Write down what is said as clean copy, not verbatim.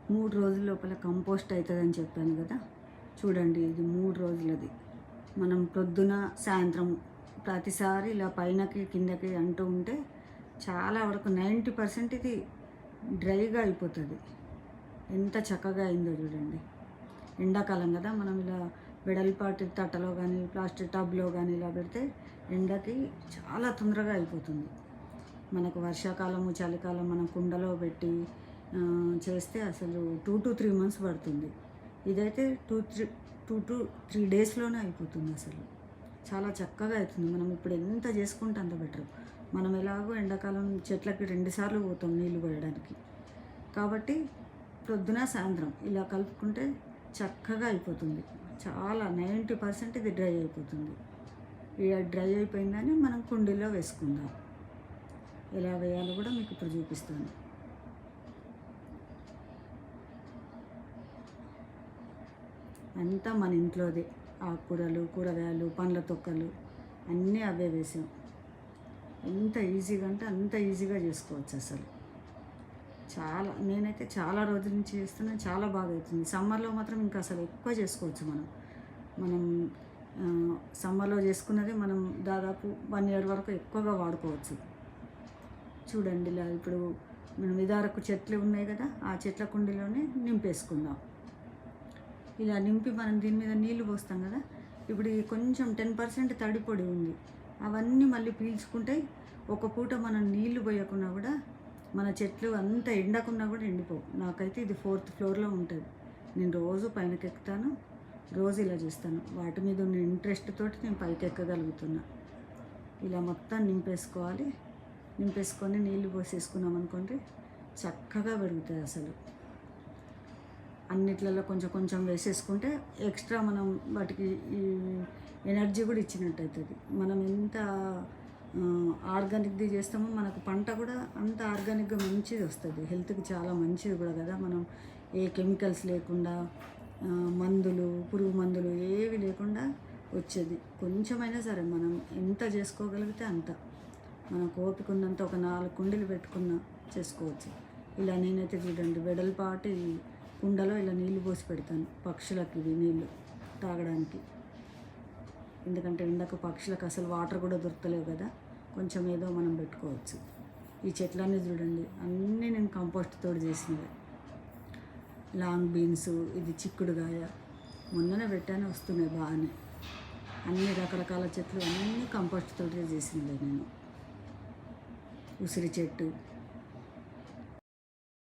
3 రోజుల లోపల కంపోస్ట్ అవుతుందని చెప్పాను కదా. చూడండి, ఇది 3 రోజులది. మనం ప్రొద్దున సాయంత్రం ప్రతిసారి ఇలా పైనకి కిందకి అంటూ ఉంటే చాలా వరకు 90% ఇది డ్రైగా అయిపోతుంది. ఎంత చక్కగా అయిందో చూడండి. ఎండాకాలం కదా, మనం ఇలా వెడల్పాటి తట్టలో కానీ ప్లాస్టిక్ టబ్లో కానీ ఇలా పెడితే ఎండకి చాలా తొందరగా అయిపోతుంది. మనకు వర్షాకాలము చలికాలం మనం కుండలో పెట్టి చేస్తే అసలు 2 to 3 months పడుతుంది. ఇదైతే 2 to 3 daysలోనే అయిపోతుంది. అసలు చాలా చక్కగా అవుతుంది. మనం ఇప్పుడు ఎంత చేసుకుంటే అంత బెటర్. మనం ఎలాగో ఎండాకాలం చెట్లకి 2 సార్లు పోతాం నీళ్లు పోయడానికి. కాబట్టి పొద్దున సాయంత్రం ఇలా కలుపుకుంటే చక్కగా అయిపోతుంది. చాలా 90% ఇది డ్రై అయిపోతుంది. ఇక డ్రై అయిపోయిందని మనం కుండీలో వేసుకుందాం. ఎలా వేయాలో కూడా మీకు ఇప్పుడు చూపిస్తాను. అంతా మన ఇంట్లోదే. ఆకుకూరలు, కూరగాయలు, పండ్ల తొక్కలు అన్నీ అవే వేసాం. ఎంత ఈజీగా అంటే అంత ఈజీగా చేసుకోవచ్చు అసలు. నేనైతే చాలా రోజుల నుంచి చేస్తున్నాను. చాలా బాగా అవుతుంది. సమ్మర్లో మాత్రం ఇంకా అసలు ఎక్కువ చేసుకోవచ్చు. మనం సమ్మర్లో చేసుకున్నది మనం దాదాపు 1 year వరకు ఎక్కువగా వాడుకోవచ్చు. చూడండి, ఇలా ఇప్పుడు మనం ఇదివరకు చెట్లు ఉన్నాయి కదా, ఆ చెట్ల కుండీలోనే నింపేసుకుందాం. ఇలా నింపి మనం దీని మీద నీళ్లు పోస్తాం కదా. ఇప్పుడు కొంచెం 10% తడి పొడి ఉంది. అవన్నీ మళ్ళీ పీల్చుకుంటే ఒక పూట మనం నీళ్లు పోయకున్నా కూడా మన చెట్లు అంత ఎండకున్నా కూడా ఎండిపోవు. నాకైతే ఇది 4th floorలో ఉంటుంది. నేను రోజు పైనకి ఎక్కుతాను, రోజు ఇలా చేస్తాను. వాటి మీద ఉన్న ఇంట్రెస్ట్ తోటి నేను పైకి ఎక్కగలుగుతున్నా. ఇలా మొత్తం నింపేసుకోవాలి. నింపేసుకొని నీళ్లు పోసేసుకున్నాం అనుకోండి, చక్కగా పెరుగుతాయి. అసలు అన్నిట్లలో కొంచెం కొంచెం వేసేసుకుంటే ఎక్స్ట్రా మనం వాటికి ఈ ఎనర్జీ కూడా ఇచ్చినట్టు అవుతుంది. మనం ఎంత ఆర్గానిక్ది చేస్తామో మనకు పంట కూడా అంత ఆర్గానిక్గా మంచిది వస్తుంది. హెల్త్కి చాలా మంచిది కూడా కదా. మనం ఏ కెమికల్స్ లేకుండా, మందులు, పురుగు మందులు ఏవి లేకుండా వచ్చేది. కొంచెమైనా సరే మనం ఎంత చేసుకోగలిగితే అంత. మనకు ఓపిక ఉన్నంత ఒక 4 కుండీలు పెట్టుకున్నా చేసుకోవచ్చు. ఇలా నేనైతే చూడండి, వెడల్పాటి కుండలో ఇలా నీళ్లు పోసి పెడతాను పక్షులకి, ఇవి నీళ్ళు తాగడానికి. ఎందుకంటే ఎండకు పక్షులకు అసలు వాటర్ కూడా దొరకలేవు కదా. కొంచెం ఏదో మనం పెట్టుకోవచ్చు. ఈ చెట్లన్నీ చూడండి, అన్నీ నేను కంపోస్ట్ తోటి చేసినవి. లాంగ్ బీన్స్, ఇది చిక్కుడుగాయ మొన్ననే పెట్టానే వస్తున్నాయి బాగానే. అన్ని రకరకాల చెట్లు అన్నీ కంపోస్ట్ తోటి చేసినవి నేను. ఉసిరి చెట్టు,